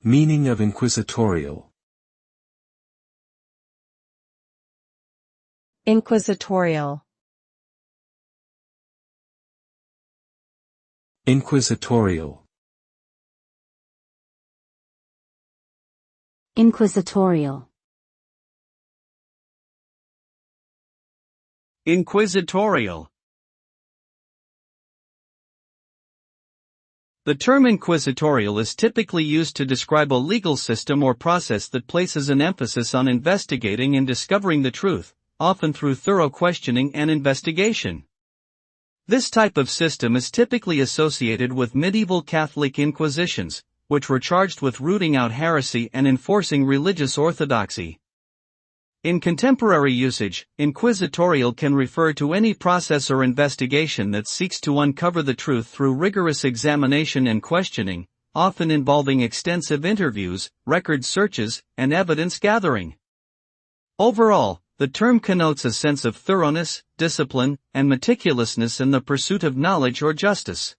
Meaning of inquisitorial. Inquisitorial. Inquisitorial. Inquisitorial. Inquisitorial. The term inquisitorial is typically used to describe a legal system or process that places an emphasis on investigating and discovering the truth, often through thorough questioning and investigation. This type of system is typically associated with medieval Catholic inquisitions, which were charged with rooting out heresy and enforcing religious orthodoxy. In contemporary usage, inquisitorial can refer to any process or investigation that seeks to uncover the truth through rigorous examination and questioning, often involving extensive interviews, record searches, and evidence gathering. Overall, the term connotes a sense of thoroughness, discipline, and meticulousness in the pursuit of knowledge or justice.